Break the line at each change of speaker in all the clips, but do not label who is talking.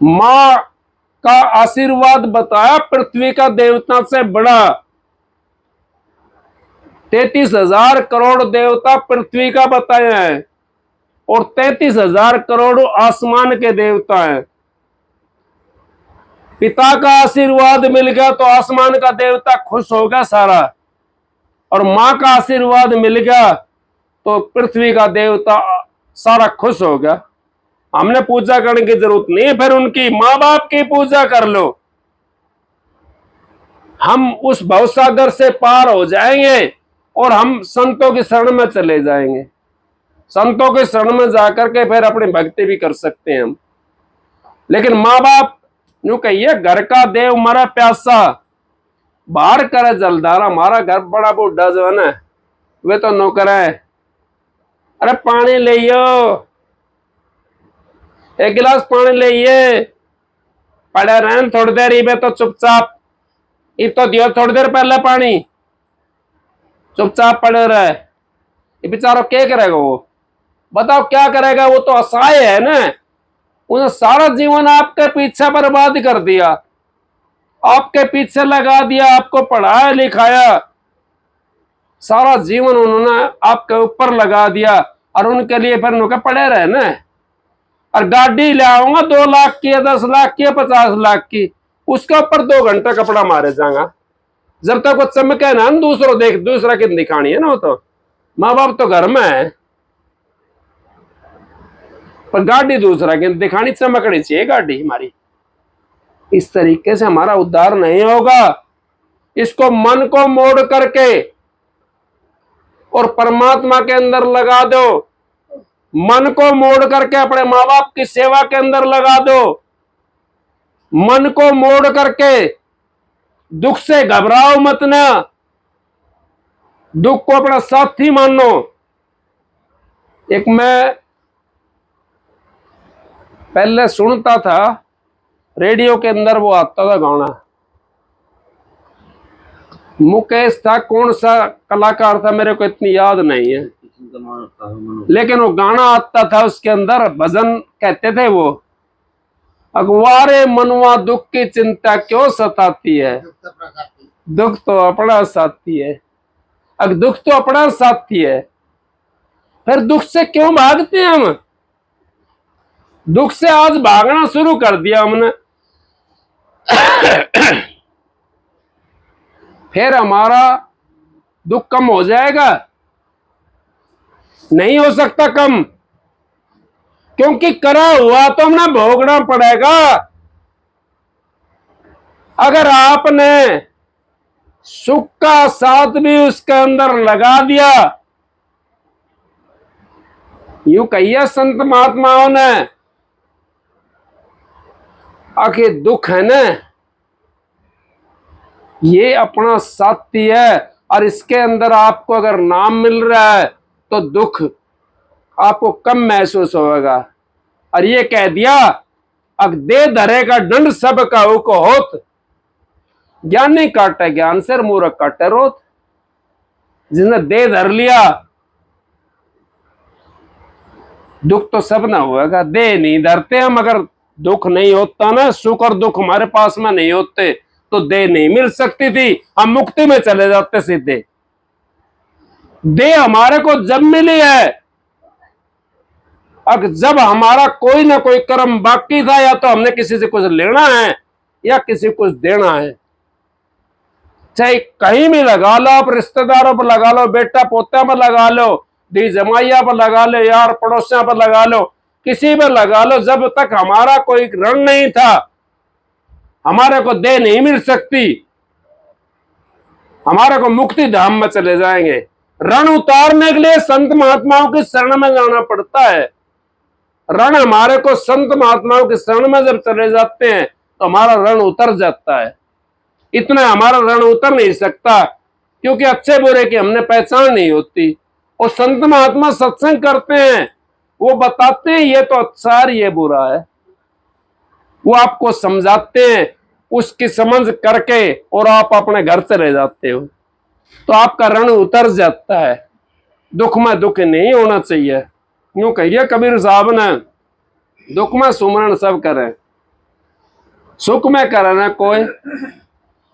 माँ का आशीर्वाद बताया पृथ्वी का देवता से बड़ा। 33,000 करोड़ देवता पृथ्वी का बताया है और 33,000 करोड़ आसमान के देवता हैं। पिता का आशीर्वाद मिल गया तो आसमान का देवता खुश होगा सारा, और माँ का आशीर्वाद मिल गया तो पृथ्वी का देवता सारा खुश हो गया। हमने पूजा करने की जरूरत नहीं है, फिर उनकी माँ बाप की पूजा कर लो। हम उस भवसागर से पार हो जाएंगे और हम संतों की शरण में चले जाएंगे। संतों के शरण में जाकर के फिर अपनी भक्ति भी कर सकते हैं हम। लेकिन माँ बाप यूं कहिए, घर का देव मरा प्यासा, बाहर करे जलधारा। हमारा घर बड़ा बूढ़ा जो है ना, वे तो नौकर है, अरे पानी ले, एक गिलास पानी ले, पड़ा रहन थोड़ी देर ही तो चुपचाप, ये तो दियो थोड़ी देर पहले पानी, चुपचाप पड़े रहे। ये बेचारा क्या करेगा? वो बताओ क्या करेगा? वो तो असहाय है ना, उसने सारा जीवन आपके पीछे बर्बाद कर दिया, आपके पीछे लगा दिया, आपको पढ़ाया लिखाया, सारा जीवन उन्होंने आपके ऊपर लगा दिया, और उनके लिए फिर उनके पड़े रहे ना। और गाड़ी ले आऊंगा 2 लाख की, 10 लाख की, 50 लाख की, उसके ऊपर 2 घंटा कपड़ा मारे जाएगा। जब तक वो चमके ना, दूसरों देख, दूसरा की दिखानी है ना। वो तो माँ बाप तो घर में है, पर गाड़ी दूसरा की दिखानी, चमकनी चाहिए गाड़ी हमारी। इस तरीके से हमारा उद्धार नहीं होगा। इसको मन को मोड़ करके और परमात्मा के अंदर लगा दो। मन को मोड़ करके अपने माँ बाप की सेवा के अंदर लगा दो। मन को मोड़ करके दुख से घबराओ मत ना, दुख को अपना साथी मानो। एक मैं पहले सुनता था रेडियो के अंदर, वो आता था गाना, मुकेश था, कौन सा कलाकार था मेरे को इतनी याद नहीं है, लेकिन वो गाना आता था, उसके अंदर भजन कहते थे वो, अगवारे मनवा दुख की चिंता क्यों सताती है, दुख तो अपना साथी है। अब दुख तो अपना साथी है, फिर दुख से क्यों भागते हैं हम? दुख से आज भागना शुरू कर दिया हमने, फिर हमारा दुख कम हो जाएगा? नहीं हो सकता कम, क्योंकि करा हुआ तो हमने भोगना पड़ेगा। अगर आपने सुख का साथ भी उसके अंदर लगा दिया, यूं कहिए संत महात्माओं ने, आखिर दुख है ना, ये अपना साथी है, और इसके अंदर आपको अगर नाम मिल रहा है तो दुख आपको कम महसूस होगा। और ये कह दिया, अग दे धरे का दंड सब का को होत, ज्ञानी काटे ज्ञान से, मूर्ख काटे रोत। जिसने दे धर लिया, दुख तो सब ना होगा। दे नहीं धरते हम, अगर दुख नहीं होता ना, सुख और दुख हमारे पास में नहीं होते तो दे नहीं मिल सकती थी, हम मुक्ति में चले जाते सीधे। दे हमारे को जब मिली है, अब जब हमारा कोई ना कोई कर्म बाकी था, या तो हमने किसी से कुछ लेना है या किसी को कुछ देना है, चाहे कहीं भी लगा लो, आप रिश्तेदारों पर लगा लो, बेटा पोता पर लगा लो, दी जमाइया पर लगा लो, यार पड़ोसियों पर लगा लो, किसी पर लगा लो, जब तक हमारा कोई ऋण नहीं था, हमारे को दे नहीं मिल सकती। हमारे को मुक्ति धाम में चले जाएंगे। ऋण उतारने के लिए संत महात्माओं की शरण में जाना पड़ता है। ऋण हमारे को संत महात्माओं की शरण में जब चले जाते हैं तो हमारा ऋण उतर जाता है। इतना हमारा ऋण उतर नहीं सकता, क्योंकि अच्छे बुरे की हमने पहचान नहीं होती। और संत महात्मा सत्संग करते हैं, वो बताते हैं ये तो अच्छा है, ये बुरा है, वो आपको समझाते हैं, उसकी समझ करके और आप अपने घर चले जाते हो, तो आपका ऋण उतर जाता है। दुख में दुख नहीं होना चाहिए। यूं कहिए कबीर साहब ने, दुख में सुमरण सब करें, सुख में करे ना कोई,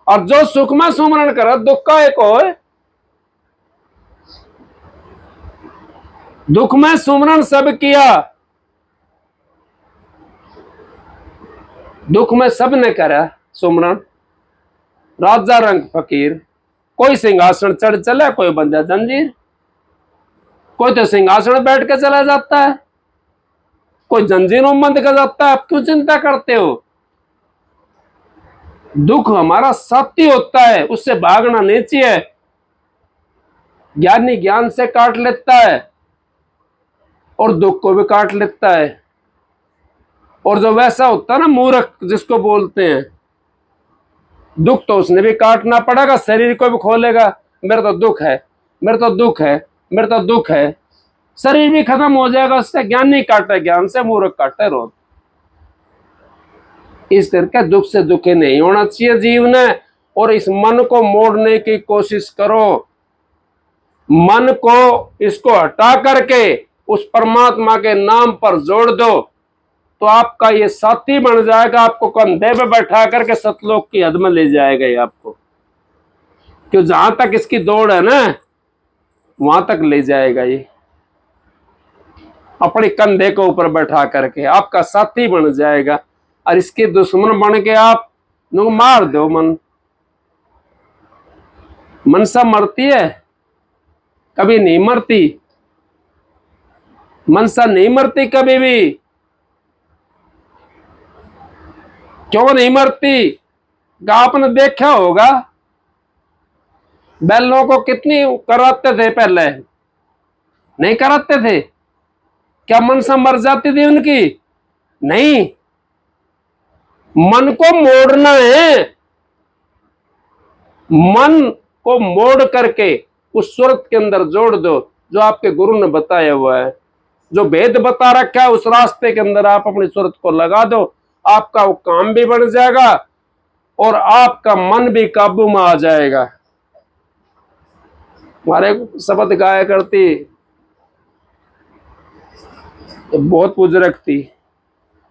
और जो सुख में सुमरण करे दुख का एक कोई। दुख में सुमरण सब किया, दुख में सब ने करा सुमरण। राजा रंग फकीर, कोई सिंहासन चढ़ चला, कोई बंधा जंजीर, कोई तो सिंहासन बैठ के चला जाता है, कोई जंजीरों में बंद कर जाता है। आप क्यों चिंता करते हो? दुख हमारा साथी होता है, उससे भागना नहीं चाहिए। ज्ञानी ज्ञान से काट लेता है और दुख को भी काट लेता है। और जो वैसा होता है ना मूर्ख जिसको बोलते हैं, दुख तो उसने भी काटना पड़ेगा, शरीर को भी खोलेगा। मेरा तो दुख है, मेरा तो दुख है, मेरा तो दुख है, शरीर भी खत्म हो जाएगा। उससे ज्ञान नहीं काटे, ज्ञान से मूर्ख काटे रोज। इस तरह का दुख से दुखी नहीं होना चाहिए जीव ने। और इस मन को मोड़ने की कोशिश करो, मन को इसको हटा करके उस परमात्मा के नाम पर जोड़ दो, तो आपका ये साथी बन जाएगा। आपको कंधे पे बैठा करके सतलोक की हद में ले जाएगा ये आपको। क्यों, जहां तक इसकी दौड़ है ना वहां तक ले जाएगा ये। अपने कंधे के ऊपर बैठा करके आपका साथी बन जाएगा। और इसके दुश्मन बन के आप मार दो। मनसा मरती है? कभी नहीं मरती। मनसा नहीं मरती कभी भी। क्यों नहीं मरती? आपने देखा होगा बैलों को कितनी कराते थे पहले, नहीं कराते थे? क्या मनसा मर जाती थी उनकी? नहीं। मन को मोड़ना है, मन को मोड़ करके उस सूरत के अंदर जोड़ दो जो आपके गुरु ने बताया हुआ है। जो भेद बता रखा है उस रास्ते के अंदर आप अपनी सूरत को लगा दो। आपका वो काम भी बन जाएगा और आपका मन भी काबू में आ जाएगा। हमारे शब्द गाया करती, बहुत बुजुर्ग थी,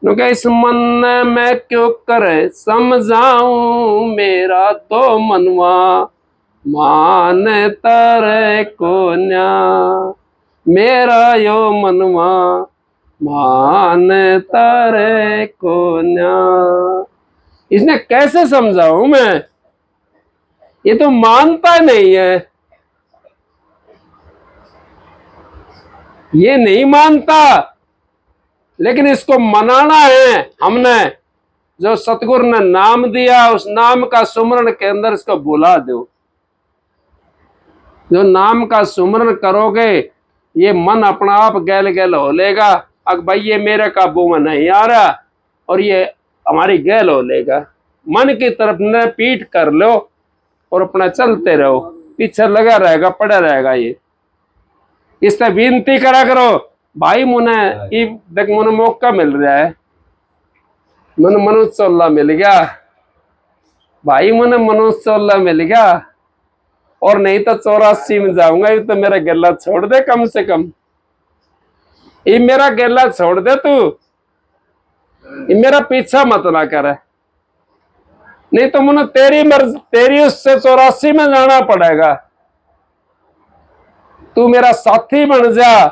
क्योंकि इस मन में क्यों करे समझाऊं, मेरा तो मनवा मान तारे को न्या, मेरा यो मनवा मान तारे को न्या। इसने कैसे समझाऊं मैं, ये तो मानता नहीं है, ये नहीं मानता। लेकिन इसको मनाना है हमने। जो सतगुरु ने नाम दिया उस नाम का सुमरण के अंदर इसको बुला दो। जो नाम का सुमरण करोगे ये मन अपना आप गैल गैल हो लेगा। अब भाई ये मेरे काबू में नहीं आ रहा और ये हमारी गैल हो लेगा। मन की तरफ न पीठ कर लो और अपना चलते रहो, पीछे लगा रहेगा, पड़ा रहेगा ये। इससे विनती करा करो, भाई मुने देख मुने मौका मिल रहा है, मन मनुष्य चोला मिल गया भाई, मुने मनुष्य चोला मिल गया। और नहीं तो 84 में जाऊंगा। ये तो मेरा गला छोड़ दे, कम से कम ये मेरा गला छोड़ दे तू, ये मेरा पीछा मत ना करे। नहीं तो मुझे तेरी मर्जी, तेरी उससे 84 में जाना पड़ेगा। तू मेरा साथी बन जा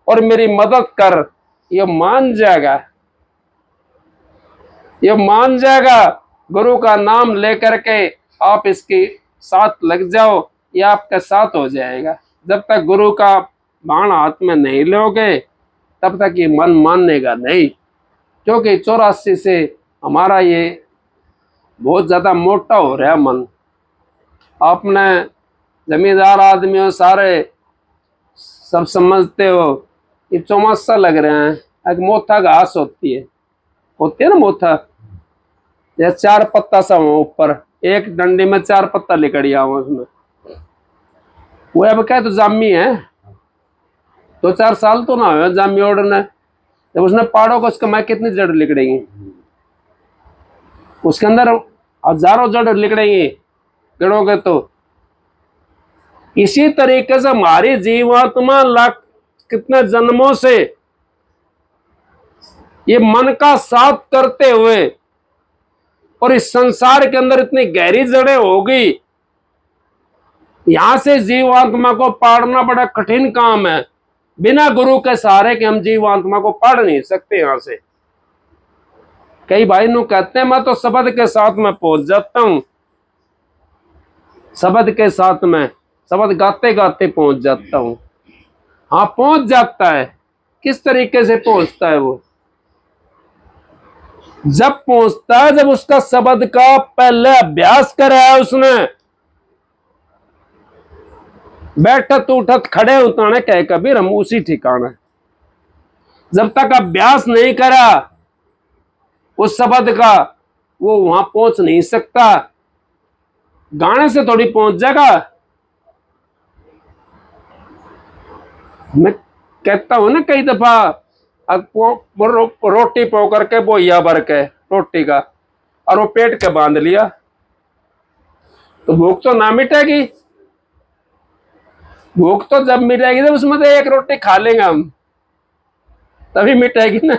और मेरी मदद कर, ये मान जाएगा, ये मान जाएगा। गुरु का नाम लेकर के आप इसके साथ लग जाओ, ये आपके साथ हो जाएगा। जब तक गुरु का बाण हाथ में नहीं लोगे तब तक ये मन मानेगा नहीं। क्योंकि 84 से हमारा ये बहुत ज्यादा मोटा हो रहा है मन। आपने जमींदार आदमी हो, सारे सब समझते हो, ये चौमासा लग रहे हैं। एक मोथा घास होती है ना मोथा, या 4 पत्ता सा हो ऊपर, एक डंडी में 4 पत्ता लिकड़िया हो उसमें। वो अब क्या तो जामी है, 2-4 साल तो ना हो जामी ओढ़ने। जब उसने पाड़ो को उसका मैं कितनी जड़ लिकड़ेगी, उसके अंदर हजारों जड़ लिकड़ेगी गिनोगे तो। इसी तरीके से हमारी जीवात्मा लाख कितने जन्मों से ये मन का साथ करते हुए और इस संसार के अंदर इतनी गहरी जड़ें होगी, यहां से जीवात्मा को पाड़ना बड़ा कठिन काम है। बिना गुरु के सहारे के हम जीवात्मा को पढ़ नहीं सकते। यहां से कई भाई नु कहते हैं मैं तो शब्द के साथ में पहुंच जाता हूं, शब्द के साथ में शब्द गाते गाते पहुंच जाता हूं। हाँ पहुंच जाता है। किस तरीके से पहुंचता है वो? जब पहुंचता है जब उसका शब्द का पहले अभ्यास करा है उसने। बैठत उठत खड़े उताने कह कबीर हम उसी ठिकाना। जब तक अभ्यास नहीं करा उस शब्द का वो वहां पहुंच नहीं सकता। गाने से थोड़ी पहुंच जाएगा। मैं कहता हूं ना कई दफा रोटी पो करके बोइया भर के रोटी का और वो पेट के बांध लिया तो भूख तो ना मिटेगी। भूख तो जब मिटेगी जब उसमें से एक रोटी खा लेंगे हम, तभी मिटेगी ना।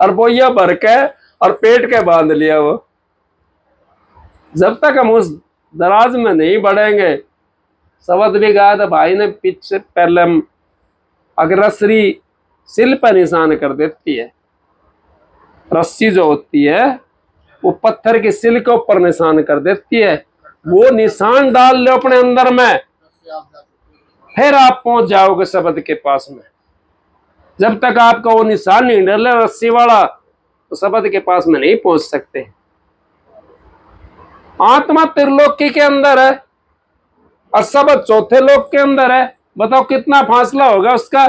और बोइया भर के और पेट के बांध लिया वो। जब तक हम उस दराज में नहीं बढ़ेंगे। शब्द भी गाया था भाई ने पीछे पहले। हम अगर रस्सी सिल पर निशान कर देती है, रस्सी जो होती है वो पत्थर की सिल के ऊपर निशान कर देती है। वो निशान डाल लो अपने अंदर में, फिर आप पहुंच जाओगे शब्द के पास में। जब तक आपका वो निशान नहीं डाले रस्सी वाला तो शब्द के पास में नहीं पहुंच सकते। आत्मा त्रिलोकी के अंदर है और शब्द चौथे लोक के अंदर है। बताओ कितना फासला होगा उसका।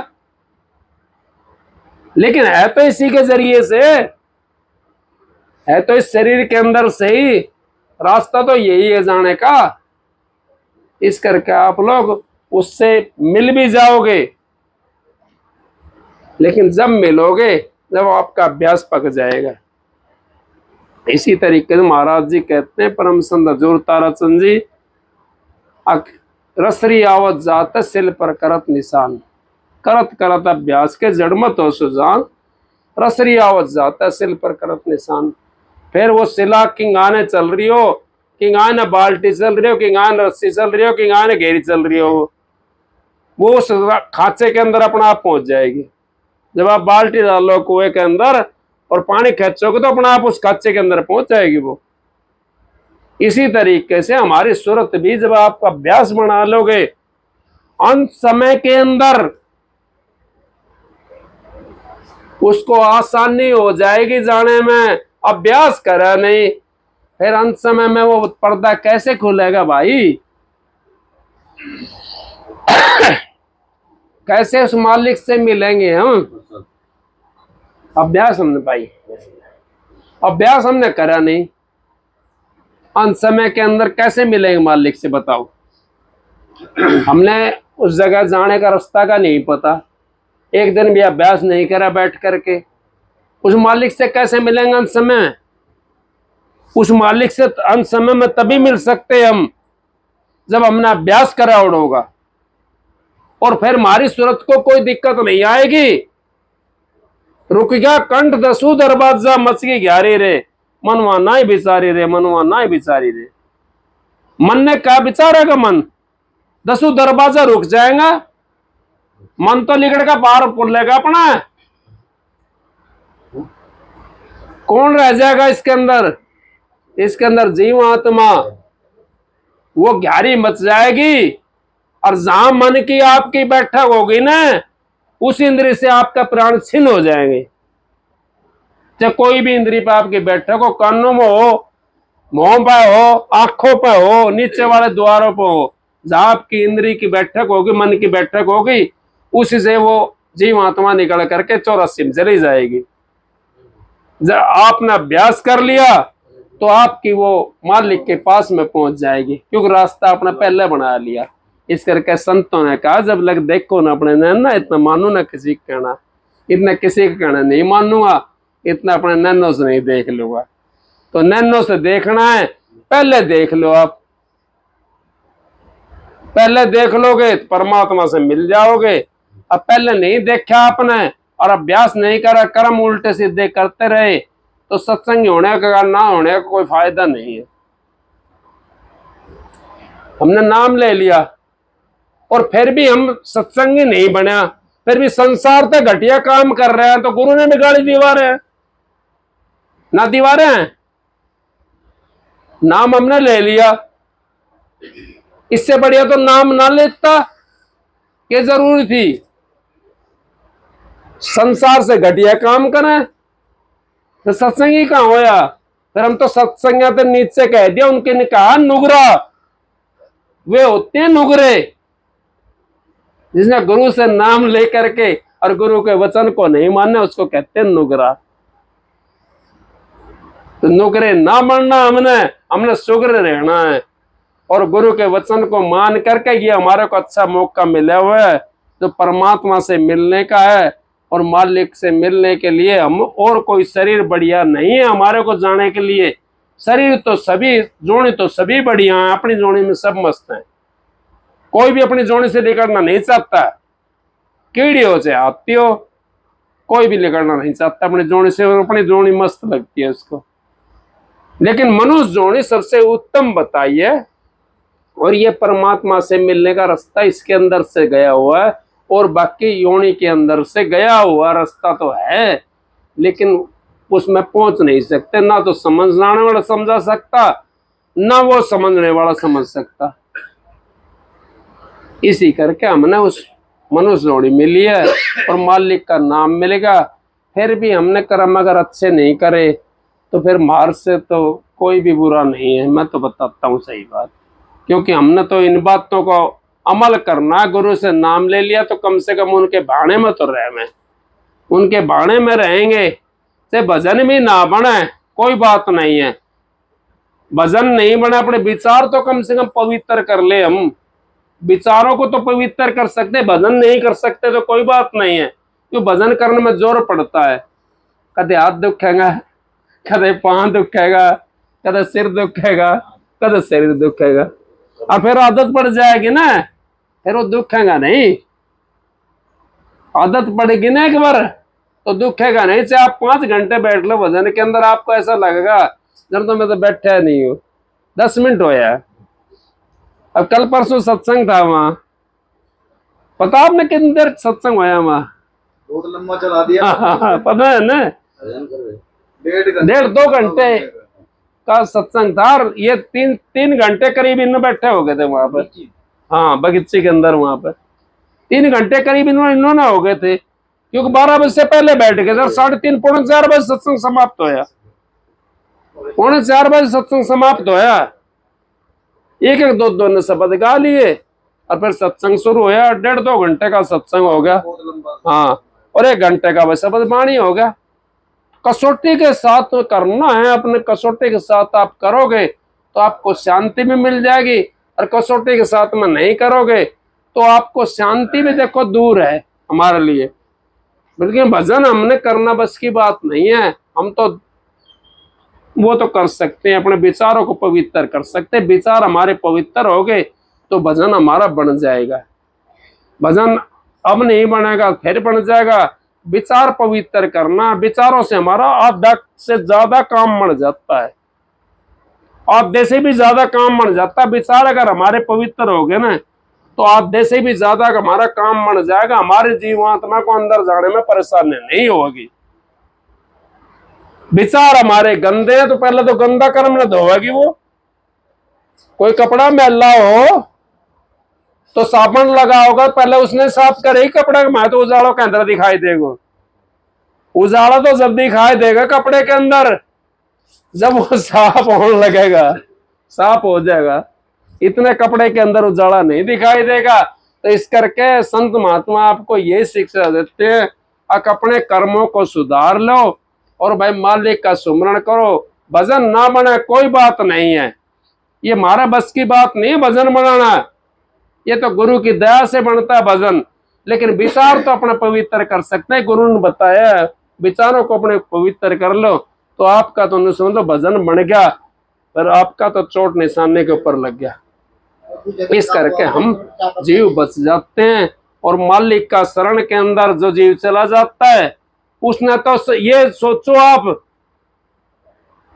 लेकिन है तो इसी के जरिए से, है तो इस शरीर के अंदर से ही। रास्ता तो यही है जाने का। इस करके आप लोग उससे मिल भी जाओगे। लेकिन जब मिलोगे जब आपका अभ्यास पक जाएगा। इसी तरीके से महाराज जी कहते हैं परम संत हजूर ताराचंद जी, रसरी आवत जात सिल पर करत निशान, करत करत अभ्यास के जड़ मत हो सुजान, रसरी आवत जाता सिल पर करत निशान। फिर वो सिला किंगाने चल रही हो, किंगाने बाल्टी चल रही हो, किंगाने रस्सी चल रही हो, किंगाने घेरी चल रही हो, वो उस खांचे के अंदर अपना आप पहुंच जाएगी। जब आप बाल्टी डालो कुएं के अंदर और पानी खींचोगे तो अपना आप उस खांचे के अंदर पहुंच जाएगी वो। इसी तरीके से हमारी सूरत भी जब आप अभ्यास बना लोगे अंत समय के अंदर उसको आसानी हो जाएगी जाने में। अभ्यास करा नहीं फिर अंत समय में वो पर्दा कैसे खुलेगा भाई? कैसे उस मालिक से मिलेंगे हम? अभ्यास हमने भाई, अभ्यास हमने करा नहीं। अंत समय के अंदर कैसे मिलेंगे मालिक से बताओ? हमने उस जगह जाने का रास्ता का नहीं पता, एक दिन भी अभ्यास नहीं करा बैठ करके। उस मालिक से कैसे मिलेंगे अंत समय? उस मालिक से अंत समय में तभी मिल सकते हम जब हमने अभ्यास करा होगा। और फिर हमारी सूरत को कोई दिक्कत नहीं आएगी। रुक गया कंठ दसू दरवाजा मच गई ग्यारी रे, मनवा ना ही बिचारी रे, मनवा ना ही बिचारी रे। मन ने क्या बिचारेगा? मन दसू दरवाजा रुक जाएगा, मन तो निकल का बाहर पुलेगा अपना। कौन रह जाएगा इसके अंदर? इसके अंदर जीव आत्मा वो ग्यारी मच जाएगी। और जहां मन की आपकी बैठक होगी ना उस इंद्री से आपका प्राण छिन्न हो जाएंगे। चाहे कोई भी इंद्री पर आपकी बैठक हो, कानों में हो, मुंह पे हो, आंखों पे हो, नीचे वाले द्वारों पे हो, जहां आपकी इंद्री की बैठक होगी, मन की बैठक होगी, उसी से वो जीव आत्मा निकल करके 84 में चली जाएगी। जब आपने अभ्यास कर लिया तो आपकी वो मालिक के पास में पहुंच जाएगी, क्योंकि रास्ता आपने पहले बना लिया। इस करके संतों ने कहा जब लग देखो ना अपने नैना, इतना मानो ना किसी का कहना, इतना किसी का कहना नहीं मानूंगा, इतना अपने नैनों से नहीं देख लूंगा। तो नैनों से देखना है, पहले देख लो आप। पहले देख लोगे तो परमात्मा से मिल जाओगे। अब पहले नहीं देखा आपने और अभ्यास नहीं करा, कर्म उल्टे सीधे करते रहे, तो सत्संग होने का ना होने का कोई फायदा नहीं है। हमने नाम ले लिया और फिर भी हम सत्संगी नहीं बना, फिर भी संसार से घटिया काम कर रहे हैं, तो गुरु ने भी गाली दीवा रहे हैं ना, दीवा रहे हैं। नाम हमने ले लिया, इससे बढ़िया तो नाम ना लेता, ये जरूरी थी। संसार से घटिया काम करें तो सत्संगी कहां होया। फिर हम तो सत्संग तो नीचे कह दिया, उनके ने कहा नुगरा, वे होते हैं नुगरे जिसने गुरु से नाम लेकर के और गुरु के वचन को नहीं माने, उसको कहते हैं नुगरा। तो नुगरे ना बनना, हमने सुग्र रहना है और गुरु के वचन को मान करके, ये हमारे को अच्छा मौका मिला हुआ है जो परमात्मा से मिलने का है और मालिक से मिलने के लिए। हम और कोई शरीर बढ़िया नहीं है हमारे को जाने के लिए। शरीर तो सभी, जोड़ी तो सभी बढ़िया है, अपनी जोड़ी में सब मस्त है, कोई भी अपनी जोड़ी से निकलना नहीं चाहता। कीड़ी हो चाहे हाथी हो, कोई भी निकलना नहीं चाहता अपनी जोड़ी से, और अपनी जोड़ी मस्त लगती है उसको। लेकिन मनुष्य जोड़ी सबसे उत्तम बताइए, और ये परमात्मा से मिलने का रास्ता इसके अंदर से गया हुआ है, और बाकी योनि के अंदर से गया हुआ रास्ता तो है, लेकिन उसमें पहुंच नहीं सकते। ना तो समझने वाला समझा सकता, ना वो समझने वाला समझ सकता। इसी करके हमने उस मनुष्य जोड़ी मिली है और मालिक का नाम मिलेगा। फिर भी हमने कर्म अगर अच्छे नहीं करे तो फिर मार से तो कोई भी बुरा नहीं है, मैं तो बताता हूँ सही बात। क्योंकि हमने तो इन बातों को अमल करना, गुरु से नाम ले लिया तो कम से कम उनके बाणे में तो रहे, में उनके बाणे में रहेंगे। से भजन भी ना बने कोई बात नहीं है, भजन नहीं बने, अपने विचार तो कम से कम पवित्र कर ले। हम विचारों को तो पवित्र कर सकते, भजन नहीं कर सकते तो कोई बात नहीं है। क्यों भजन करने में जोर पड़ता है, कदे हाथ दुखेगा, कदे पांव दुखेगा, कदे सिर दुखेगा, कदे शरीर दुखेगा, और फिर आदत पड़ जाएगी ना, फिर वो दुखेगा नहीं। आदत पड़ेगी ना एक बार तो दुखेगा नहीं। चाहे आप 5 घंटे बैठ लो भजन के अंदर, आपको ऐसा लगेगा जब तो मैं तो बैठा नहीं हूँ, 10 मिनट होया। अब कल परसों सत्संग था वहां, पता आपने कितनी देर सत्संग होया वहां?
बहुत लंबा चला दिया।
पता है ना, 1.5-2 घंटे का सत्संग था, और ये 3 घंटे करीब इन बैठे हो गए थे वहां पर। हाँ, बगीचे के अंदर वहां पर 3 घंटे करीब इन्होंने हो गए थे, क्योंकि 12 बजे से पहले बैठ गए थे। 3:30 पौने 4 बजे सत्संग समाप्त होया, पौने 4 बजे सत्संग समाप्त होया। एक 2 ने शब्द गा लिए और फिर सत्संग शुरू होया। 1.5-2 घंटे का सत्संग हो गया। हाँ, और 1 घंटे का बस शब्द बाणी हो गया। कसौटी के साथ तो करना है, अपने कसौटी के साथ आप करोगे तो आपको शांति भी मिल जाएगी, और कसौटी के साथ में नहीं करोगे तो आपको शांति भी देखो दूर है हमारे लिए। बल्कि भजन हमने करना बस की बात नहीं है, हम तो वो तो कर सकते हैं, अपने विचारों को पवित्र कर सकते हैं। विचार हमारे पवित्र हो गए तो भजन हमारा बन जाएगा। भजन अब नहीं बनेगा फिर बन जाएगा। विचार पवित्र करना, विचारों से हमारा आधा से ज्यादा काम बन जाता है, आधे से भी ज्यादा काम बन जाता है। विचार अगर हमारे पवित्र हो गए ना तो आधे से भी ज्यादा हमारा काम बन जाएगा। हमारे जीवात्मा को अंदर जाने में परेशानी नहीं होगी। विचार हमारे गंदे हैं तो पहले तो गंदा कर्म न धोएगी वो। कोई कपड़ा मैला हो तो साबुन लगा होगा, पहले उसने साफ करे ही कपड़ा, मैं तो उजाड़ों के अंदर दिखाई देगा। उजाला तो जब दिखाई देगा कपड़े के अंदर जब वो साफ होने लगेगा, साफ हो जाएगा। इतने कपड़े के अंदर उजाला नहीं दिखाई देगा। तो इस करके संत महात्मा आपको ये शिक्षा देते हैं, आप अपने कर्मों को सुधार लो और भाई मालिक का सुमरण करो। भजन ना बने कोई बात नहीं है, ये हमारा बस की बात नहीं है भजन बनाना, ये तो गुरु की दया से बनता है भजन। लेकिन विचार तो अपने पवित्र कर सकते हैं। गुरु ने बताया विचारों को अपने पवित्र कर लो तो आपका तो समझो भजन बन गया, पर आपका तो चोट निशाने के ऊपर लग गया। इस करके हम जीव बच जाते हैं, और मालिक का शरण के अंदर जो जीव चला जाता है उसने तो ये सोचो आप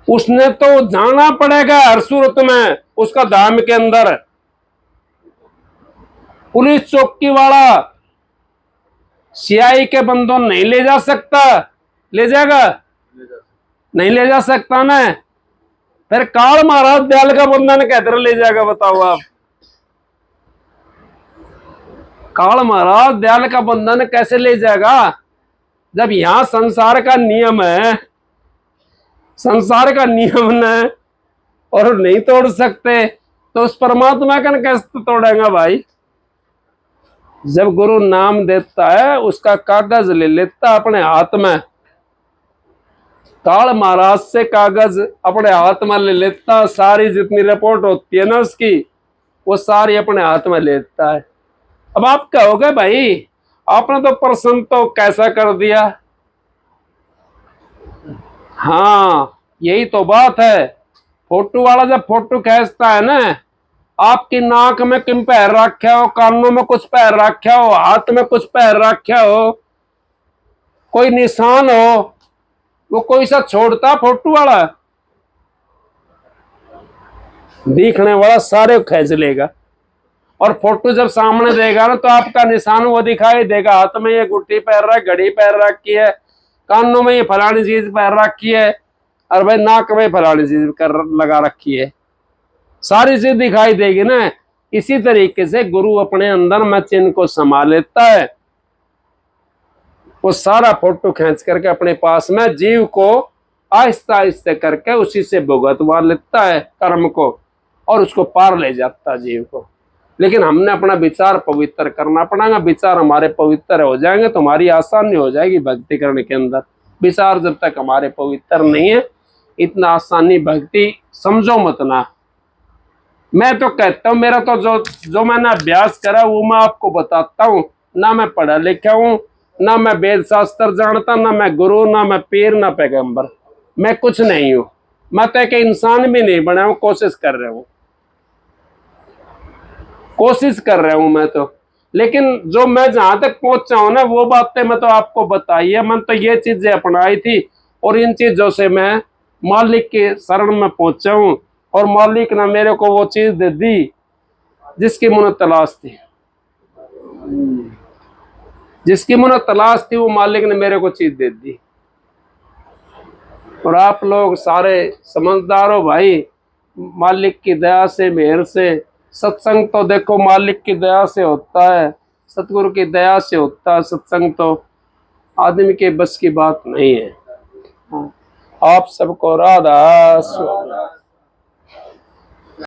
उसने तो जाना पड़ेगा हर सूरत में उसका धाम के अंदर। पुलिस चौकी वाला सीआई के बंदों नहीं ले जा सकता, ले जाएगा? नहीं ले जा सकता ना। फिर काल महाराज दयाल का बंधन कहकर ले जाएगा, बताओ आप। काल महाराज दयाल का बंधन कैसे ले जाएगा जब यहां संसार का नियम है, संसार का नियम है और नहीं तोड़ सकते, तो उस परमात्मा का कैसे तोड़ेगा भाई? जब गुरु नाम देता है उसका कागज ले लेता अपने हाथ में, काल महाराज से कागज अपने हाथ में ले लेता, सारी जितनी रिपोर्ट होती है ना उसकी, वो सारी अपने हाथ में लेता है। अब आप कहोगे भाई आपने तो प्रश्न तो कैसा कर दिया। हाँ यही तो बात है। फोटो वाला जब फोटो खींचता है ना, आपकी नाक में किम पैर रखा हो, कानों में कुछ पैर रखा हो, हाथ में कुछ पैर रखा हो, कोई निशान हो, वो कोई सा छोड़ता फोटो वाला? दिखने वाला सारे खींच लेगा। और फोटो जब सामने देगा ना तो आपका निशान वो दिखाई देगा। हाथ में ये गुट्टी पैर रहा है, घड़ी पैर रखी है, कानों में ये फलानी चीज पैर रखी है, और भाई नाक में फलानी चीज कर लगा रखी है, सारी चीज दिखाई देगी ना। इसी तरीके से गुरु अपने अंदर में चिन्ह को संभाल लेता है, वो सारा फोटो खींच करके अपने पास में जीव को आहिस्ता आहिस्ता करके उसी से भुगतवा लेता है कर्म को, और उसको पार ले जाता है जीव को। लेकिन हमने अपना विचार पवित्र करना पड़ेगा। विचार हमारे पवित्र हो जाएंगे तो हमारी आसानी हो जाएगी भक्ति करने के अंदर। विचार जब तक हमारे पवित्र नहीं है, इतना आसानी भक्ति समझो मत ना। मैं तो कहता हूँ, मेरा तो जो मैंने अभ्यास करा वो मैं आपको बताता हूँ। ना मैं पढ़ा लिखा हूँ, ना मैं वेद शास्त्र जानता, ना मैं गुरु, ना मैं पीर, ना पैगंबर, मैं कुछ नहीं हूँ। मैं तो एक इंसान भी नहीं बना हूँ, कोशिश कर रहा हूँ, कोशिश कर रहा हूं मैं तो। लेकिन जो मैं जहां तक पहुंचा हूं ना वो बातें मैं तो आपको बताई है। मैंने तो ये चीजें अपनाई थी और इन चीजों से मैं मालिक के शरण में पहुंचा हूं, और मालिक ने मेरे को वो चीज दे दी जिसकी मुझे तलाश थी। जिसकी मुझे तलाश थी वो मालिक ने मेरे को चीज दे दी। और आप लोग सारे समझदार हो भाई, मालिक की दया से, मेहर से। सत्संग तो देखो मालिक की दया से होता है, सतगुरु की दया से होता है। सत्संग तो आदमी के बस की बात नहीं है। आप सबको राधा।